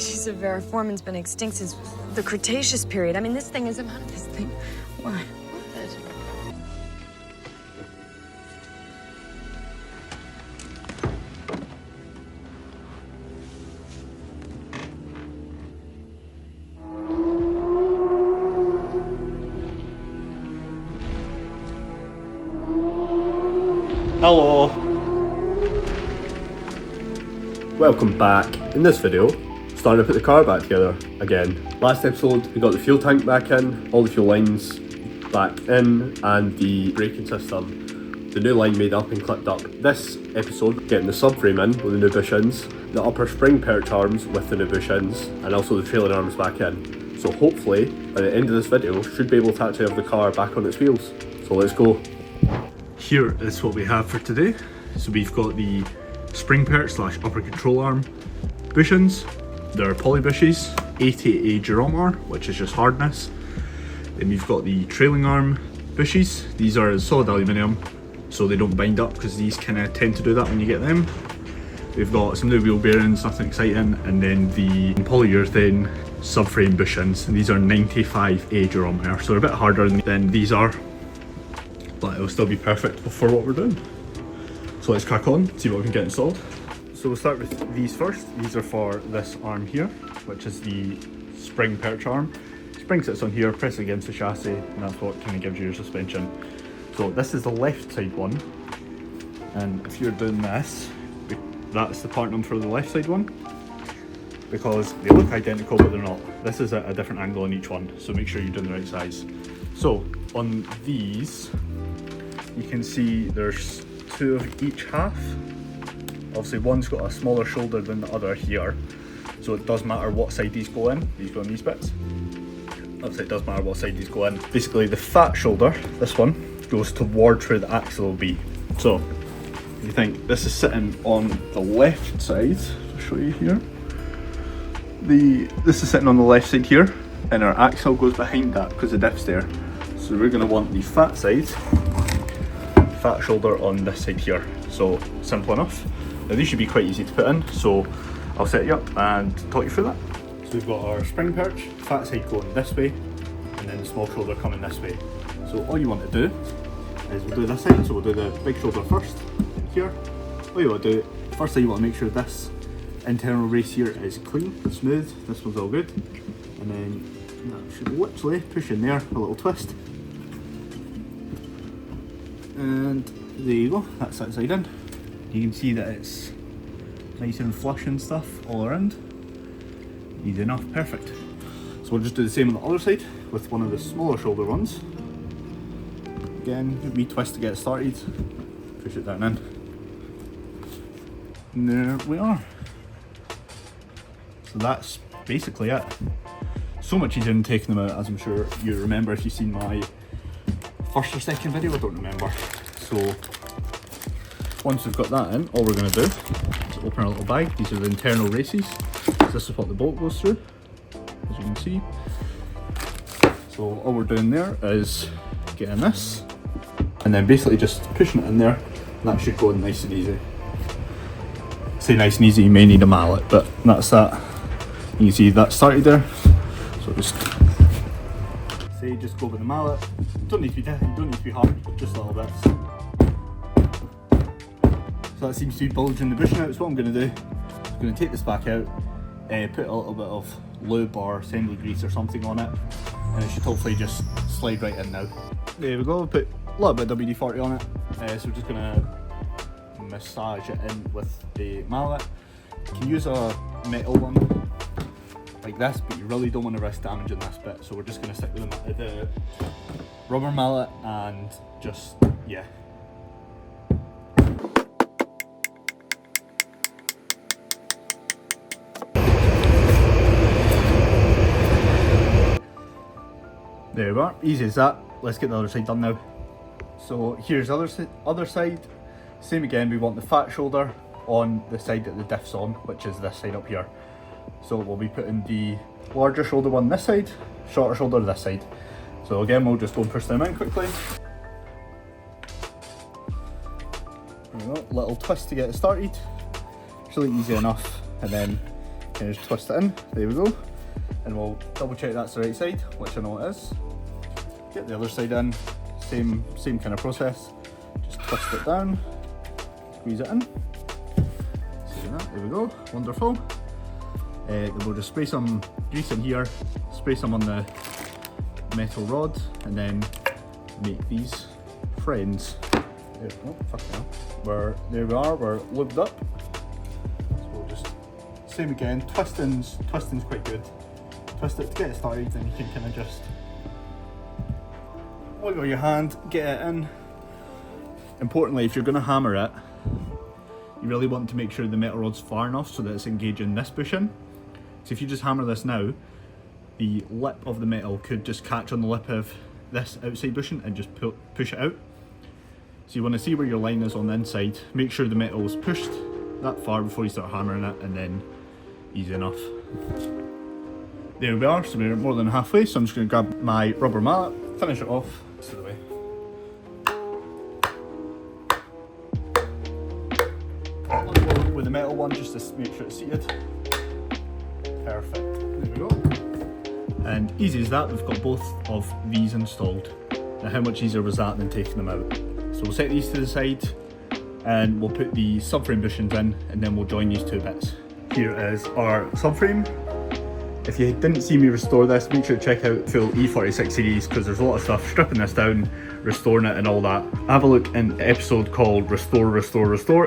species of Variformin's been extinct since the Cretaceous period. I mean, this thing is about this thing. Why? Hello! Welcome back. In this video, starting to put the car back together again. Last episode we got the fuel tank back in, all the fuel lines back in, and the braking system. The new line made up and clipped up. This episode, getting the subframe in with the new bushings, the upper spring perch arms with the new bushings, and also the trailing arms back in. So hopefully, by the end of this video, should be able to actually have the car back on its wheels. So let's go. Here is what we have for today. So we've got the spring perch / upper control arm bushings. They're poly bushes, 80A durometer, which is just hardness. Then we've got the trailing arm bushes. These are solid aluminium, so they don't bind up, because these kind of tend to do that when you get them. We've got some new wheel bearings, nothing exciting, and then the polyurethane subframe bushings. And these are 95A durometer, so they're a bit harder than these are, but it'll still be perfect for what we're doing. So let's crack on, see what we can get installed. So we'll start with these first. These are for this arm here, which is the spring perch arm. Spring sits on here, press against the chassis, and that's what kind of gives you your suspension. So this is the left side one, and if you're doing this, that's the part number for the left side one, because they look identical but they're not. This is a different angle on each one, so make sure you're doing the right size. So on these, you can see there's two of each half. Obviously one's got a smaller shoulder than the other here, so it does matter what side these go in. These go in these bits. Obviously it does matter what side these go in. Basically the fat shoulder, this one, goes toward where the axle will be. So you think this is sitting on the left side, I'll show you here. This is sitting on the left side here, and our axle goes behind that because the diff's there. So we're going to want the fat side, fat shoulder on this side here. So simple enough. Now these should be quite easy to put in, so I'll set you up and talk you through that. So we've got our spring perch, fat side going this way, and then the small shoulder coming this way. So all you want to do is we'll do this side, so we'll do the big shoulder first, here. All you want to do, first thing you want to make sure this internal race here is clean, smooth, this one's all good. And then that should literally push in there, a little twist. And there you go, that's that side in. You can see that it's nice and flush and stuff all around. Easy enough, perfect. So we'll just do the same on the other side with one of the smaller shoulder ones. Again, a wee twist to get it started. Push it down in. And there we are. So that's basically it. So much easier than taking them out, as I'm sure you remember if you've seen my first or second video, I don't remember. So once we've got that in, all we're going to do is open our little bag. These are the internal races. This is what the bolt goes through, as you can see. So all we're doing there is getting this, and then basically just pushing it in there, and that should go in nice and easy. Say nice and easy, you may need a mallet, but that's that. You can see that started there. So just go with the mallet. Don't need to be hard, just little bits. So that seems to be bulging the bushing out. So what I'm going to do, I'm going to take this back out, put a little bit of lube or assembly grease or something on it, and it should hopefully just slide right in now. There we go, put a little bit of WD-40 on it. So we're just going to massage it in with the mallet. You can use a metal one like this, but you really don't want to risk damaging this bit, so we're just going to stick with the rubber mallet and just, yeah. There we are, easy as that. Let's get the other side done now. So here's the other side. Same again, we want the fat shoulder on the side that the diff's on, which is this side up here. So we'll be putting the larger shoulder one this side, shorter shoulder this side. So again, we'll just go and push them in quickly. There we go, little twist to get it started. It's really easy enough, and then Okay, just twist it in, there we go. And we'll double check that's the right side, which I know it is. Get the other side in, same kind of process. Just twist it down, squeeze it in. See that, there we go, wonderful. Then we'll just spray some grease in here, spray some on the metal rod, and then make these friends. There, oh, fucking hell. There we are, we're lubed up. So we'll just, same again, twisting's quite good. Twist it to get it started, and you can kind of just wiggle your hand, get it in. Importantly, if you're going to hammer it, you really want to make sure the metal rod's far enough so that it's engaging this bushing. So if you just hammer this now, the lip of the metal could just catch on the lip of this outside bushing and just push it out. So you want to see where your line is on the inside, make sure the metal is pushed that far before you start hammering it, and then easy enough. There we are, so we're more than halfway, so I'm just going to grab my rubber mallet, finish it off, to the way. With the metal one just to make sure it's seated. Perfect, there we go. And easy as that, we've got both of these installed. Now how much easier was that than taking them out? So we'll set these to the side and we'll put the subframe bushings in, and then we'll join these two bits. Here is our subframe. If you didn't see me restore this, make sure to check out the full E46 series, because there's a lot of stuff stripping this down, restoring it and all that. Have a look in the episode called Restore,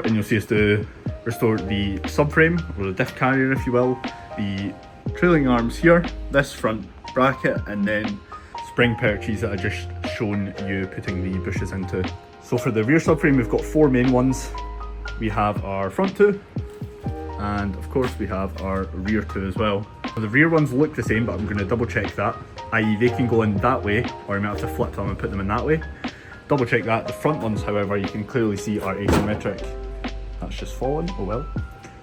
and you'll see us to restore the subframe, or the diff carrier if you will, the trailing arms here, this front bracket, and then spring perches that I just shown you putting the bushes into. So for the rear subframe, we've got 4 main ones. We have our front 2, and of course we have our rear 2 as well. So the rear ones look the same, but I'm going to double check that, i.e. they can go in that way, or you might have to flip them and put them in that way. Double check that. The front ones, however, you can clearly see are asymmetric. That's just fallen, oh well.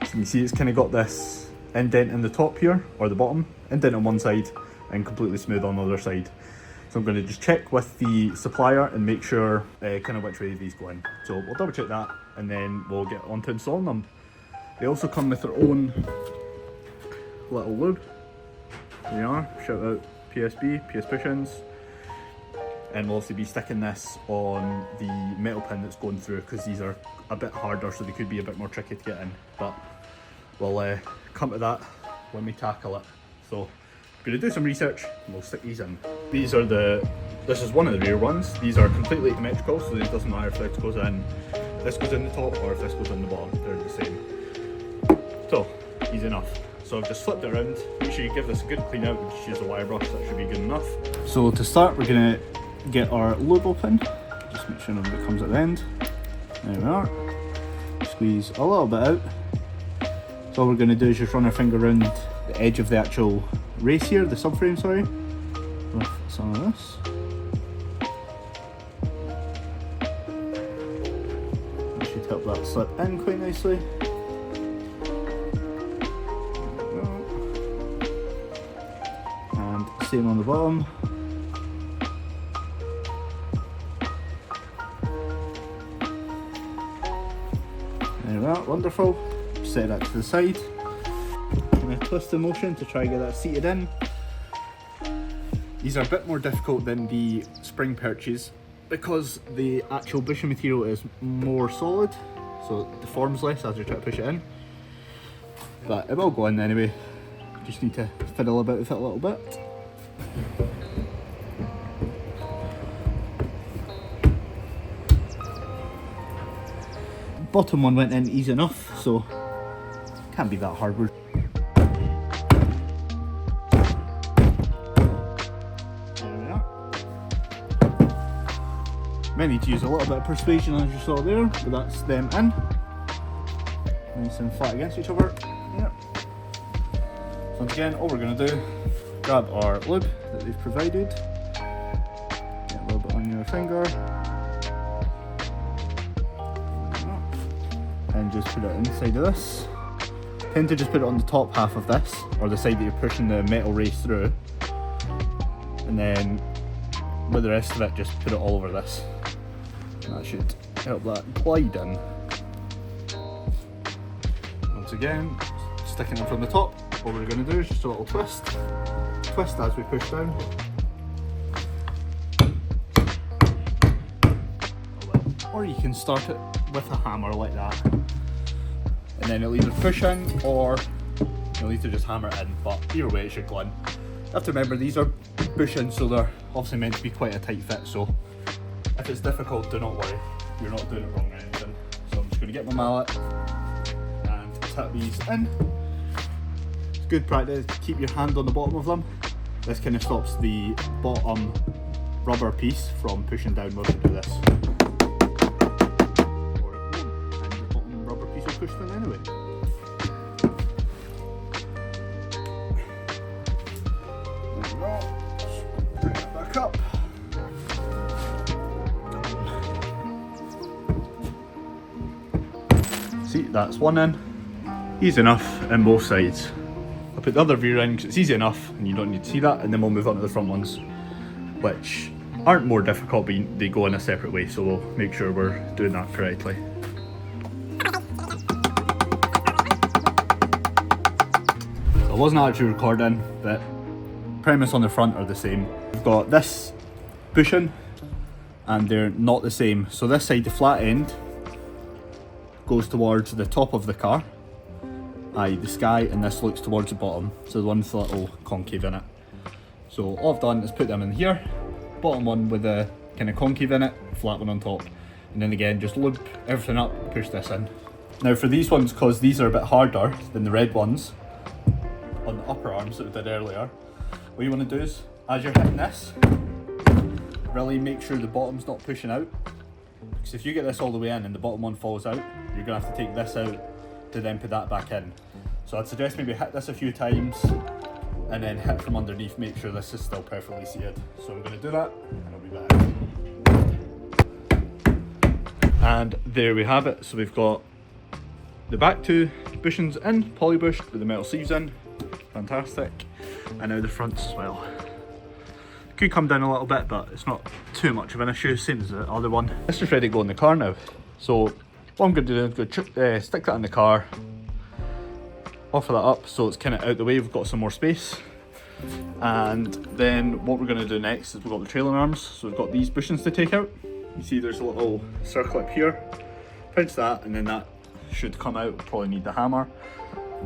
So you can see it's kind of got this indent in the top here, or the bottom, indent on one side and completely smooth on the other side. So I'm going to just check with the supplier and make sure kind of which way these go in. So we'll double check that, and then we'll get on to installing them. They also come with their own little lube. There you are, shout out PSB, PS Bushings. And we'll also be sticking this on the metal pin that's going through, because these are a bit harder, so they could be a bit more tricky to get in. But we'll come to that when we tackle it. So I'm going to do some research and we'll stick these in. This is one of the rear ones. These are completely symmetrical, so it doesn't matter if this goes in the top or if this goes in the bottom, they're the same. So, easy enough. So I've just flipped it around. Make sure you give this a good clean out, and just use a wire brush, that should be good enough. So to start, we're going to get our lube open. Just make sure nobody comes at the end. There we are. Squeeze a little bit out. So all we're going to do is just run our finger around the edge of the actual race here, the subframe, sorry, with some of this. That should help that slip in quite nicely. And same on the bottom. There we are, wonderful. Set that to the side. I'm going to twist the motion to try and get that seated in. These are a bit more difficult than the spring perches because the actual bushing material is more solid, so it deforms less as you try to push it in. But it will go in anyway. Just need to fiddle about with it a little bit. Bottom one went in easy enough, so can't be that hard. There we are. May need to use a little bit of persuasion as you saw there, but that's them in. Nice and flat against each other. Yep. So again, all we're going to do, grab our lube that they've provided, get a little bit on your finger, and just put it inside of this. Tend to just put it on the top half of this, or the side that you're pushing the metal race through, and then with the rest of it just put it all over this. And that should help that glide in. Once again, sticking it from the top, what we're going to do is just a little twist. Twist as we push down. Or you can start it with a hammer like that. And then it'll either push in or you'll either just hammer it in, but either way it should go in. You have to remember these are bushings, so they're obviously meant to be quite a tight fit, so if it's difficult, do not worry, you're not doing it wrong or anything. So I'm just going to get my mallet and tap these in. It's good practice to keep your hand on the bottom of them. This kind of stops the bottom rubber piece from pushing downward to do this. Or it won't, and the bottom rubber piece will push down anyway. There we go. Bring it back up. See, that's one in. Easy enough in both sides. I'll put the other rear in because it's easy enough and you don't need to see that, and then we'll move on to the front ones, which aren't more difficult, but they go in a separate way, so we'll make sure we're doing that correctly. So I wasn't actually recording, but premise on the front are the same. We've got this bushing and they're not the same. So this side, the flat end, goes towards the top of the car, i.e. the sky, and this looks towards the bottom, so the one with the little concave in it. So all I've done is put them in here, bottom one with the kind of concave in it, flat one on top, and then again just loop everything up, push this in. Now for these ones, because these are a bit harder than the red ones on the upper arms that we did earlier, what you want to do is, as you're hitting this, really make sure the bottom's not pushing out, because if you get this all the way in and the bottom one falls out, you're going to have to take this out to then put that back in. So I'd suggest maybe hit this a few times and then hit from underneath, make sure this is still perfectly seated. So I'm going to do that and I'll be back. And there we have it. So we've got the back two bushings in, polybushed with the metal sleeves in, fantastic. And now the fronts as well. Could come down a little bit, but it's not too much of an issue, same as the other one. It's just ready to go in the car now. So what I'm going to do is stick that in the car, offer that up so it's kind of out the way, we've got some more space. And then what we're going to do next is we've got the trailing arms, so we've got these bushings to take out. You see there's a little circlip here, pinch that and then that should come out, we'll probably need the hammer.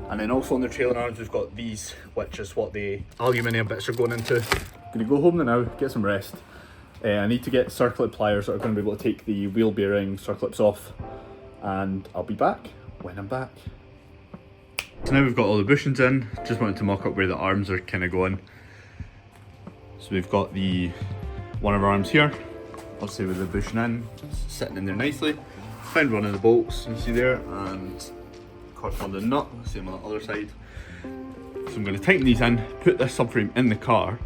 And then also on the trailing arms we've got these, which is what the aluminium bits are going into. I'm going to go home now, get some rest. I need to get circlip pliers that are going to be able to take the wheel bearing circlips off, and I'll be back when I'm back. So now we've got all the bushings in, just wanted to mock up where the arms are kind of going. So we've got the one of our arms here, obviously with the bushing in, sitting in there nicely. Found one of the bolts you see there, and corresponding the nut, same on the other side. So I'm going to tighten these in, put this subframe in the car.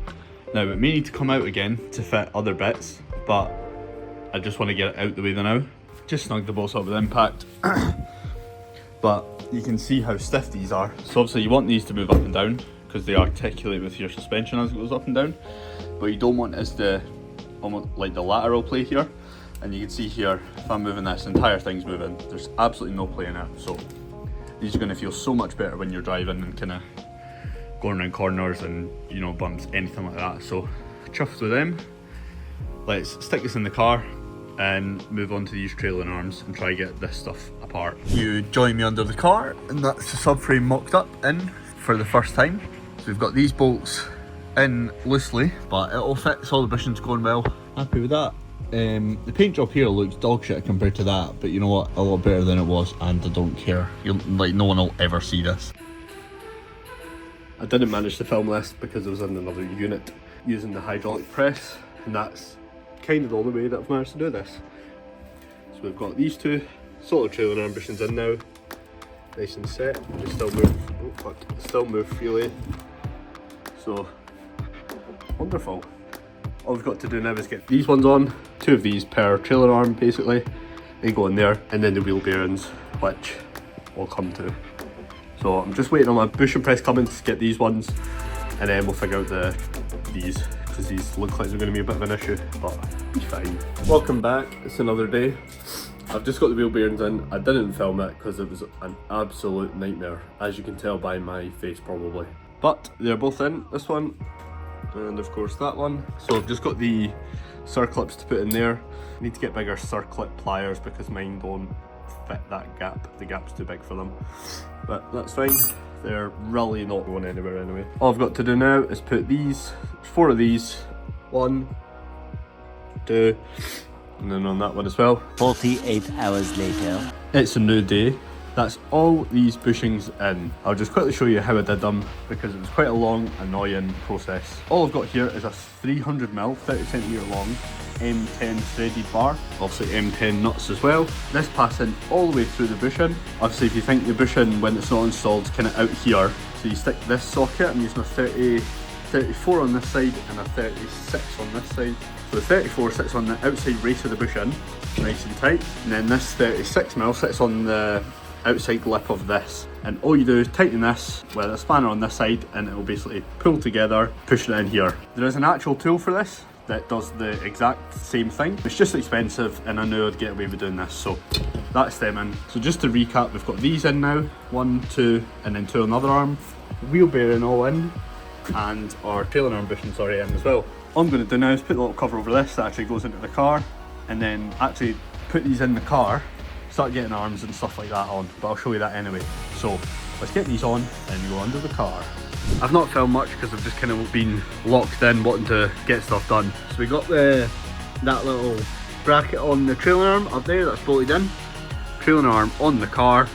Now it may need to come out again to fit other bits, but I just want to get it out the way now. Just snug the bolts up with impact. But you can see how stiff these are. So obviously you want these to move up and down because they articulate with your suspension as it goes up and down. But you don't want it as the, almost like the lateral play here. And you can see here, if I'm moving this, the entire thing's moving. There's absolutely no play in it. So these are going to feel so much better when you're driving and kind of going around corners and, you know, bumps, anything like that. So chuffed with them. Let's stick this in the car and move on to these trailing arms and try to get this stuff apart. You join me under the car, and that's the subframe mocked up in for the first time. So we've got these bolts in loosely, but it'll fix, all the bushings going well. Happy with that. The paint job here looks dog shit compared to that, but you know what, a lot better than it was, and I don't care. Like, no one will ever see this. I didn't manage to film this because I was in another unit using the hydraulic press, and that's kind of the only way that I've managed to do this. So we've got these two solid trailing arm bushings in now, nice and set. They still move, oh fuck, still move freely. So wonderful. All we've got to do now is get these ones on, two of these per trailer arm basically. They go in there, and then the wheel bearings, which we'll come to. So I'm just waiting on my bushing press coming to get these ones, and then we'll figure out these, because these look like they're going to be a bit of an issue, but it's fine. Welcome back, it's another day. I've just got the wheel bearings in. I didn't film it because it was an absolute nightmare, as you can tell by my face probably. But they're both in, this one, and of course that one. So I've just got the circlips to put in there. I need to get bigger circlip pliers because mine don't fit that gap. The gap's too big for them. But that's fine. They're really not going anywhere anyway. All I've got to do now is put these, 4 of these, 1, 2, and then on that one as well. 48 hours later. It's a new day. That's all these bushings in. I'll just quickly show you how I did them because it was quite a long, annoying process. All I've got here is a 300mm, 30cm long M10 threaded bar. Obviously M10 nuts as well. This passing all the way through the bushing. Obviously if you think the bushing when it's not installed is kind of out here, so you stick this socket, I'm using a 34 on this side and a 36 on this side. So the 34 sits on the outside race of the bushing, nice and tight, and then this 36mm sits on the outside lip of this. And all you do is tighten this with a spanner on this side and it will basically pull together, pushing it in here. There is an actual tool for this that does the exact same thing. It's just expensive and I knew I'd get away with doing this, so that's them in. So just to recap, we've got these in now, 1, 2, and then 2 on the other arm. Wheel bearing all in, and our trailing arm bushings already in as well. All I'm going to do now is put the little cover over this that actually goes into the car, and then actually put these in the car, start getting arms and stuff like that on, but I'll show you that anyway. So let's get these on and go under the car. I've not filmed much because I've just kind of been locked in wanting to get stuff done. So we got that little bracket on the trailing arm up there that's bolted in. Trailing arm on the car.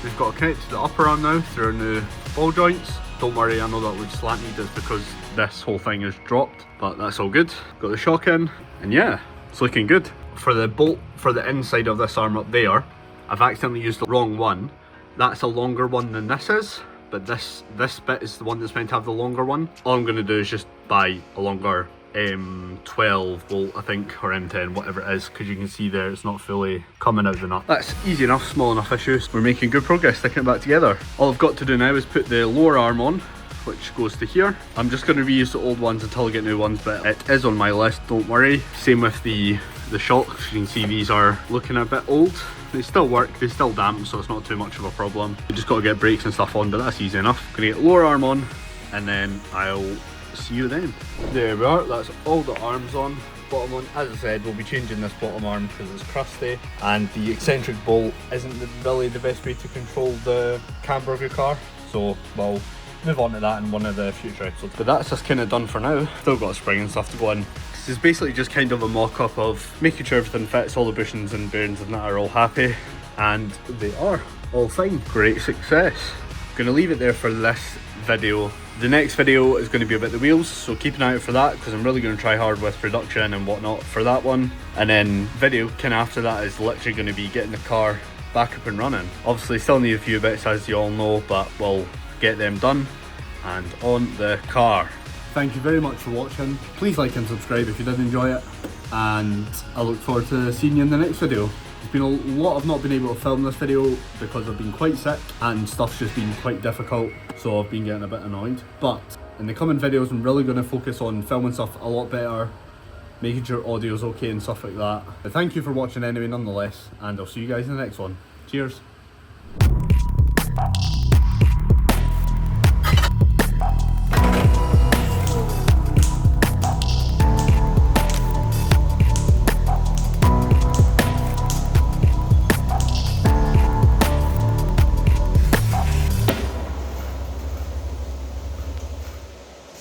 We've got to connect to the upper arm now through our new ball joints. Don't worry, I know that looks slanty just because this whole thing is dropped, but that's all good. Got the shock in, and yeah, it's looking good. For the bolt for the inside of this arm up there, I've accidentally used the wrong one. That's a longer one than this is, but this bit is the one that's meant to have the longer one. All I'm going to do is just buy a longer M12 bolt, I think, or M10, whatever it is, because you can see there it's not fully coming out the nut. That's easy enough, small enough issues. We're making good progress sticking it back together. All I've got to do now is put the lower arm on, which goes to here. I'm just going to reuse the old ones until I get new ones, but it is on my list, don't worry. Same with the shocks. You can see these are looking a bit old. They still work, they still damp, so it's not too much of a problem. You just got to get brakes and stuff on, but that's easy enough. Gonna get lower arm on, and then I'll see you then. There we are, that's all the arms on. Bottom one, as I said, we'll be changing this bottom arm because it's crusty, and the eccentric bolt isn't really the best way to control the camber of your car, so we'll move on to that in one of the future episodes. But that's just kind of done for now. Still got a spring and stuff to go in. This is basically just kind of a mock-up of making sure everything fits, all the bushings and bearings and that are all happy, and they are all fine. Great success. Gonna leave it there for this video. The next video is going to be about the wheels, so keep an eye out for that because I'm really going to try hard with production and whatnot for that one. And then video kind of after that is literally going to be getting the car back up and running. Obviously still need a few bits as you all know, but we'll get them done and on the car. Thank you very much for watching. Please like and subscribe if you did enjoy it, and I look forward to seeing you in the next video. It's been a lot, I've not been able to film this video because I've been quite sick and stuff's just been quite difficult, so I've been getting a bit annoyed. But in the coming videos I'm really going to focus on filming stuff a lot better, making sure audio's okay and stuff like that. But thank you for watching anyway nonetheless, and I'll see you guys in the next one. Cheers.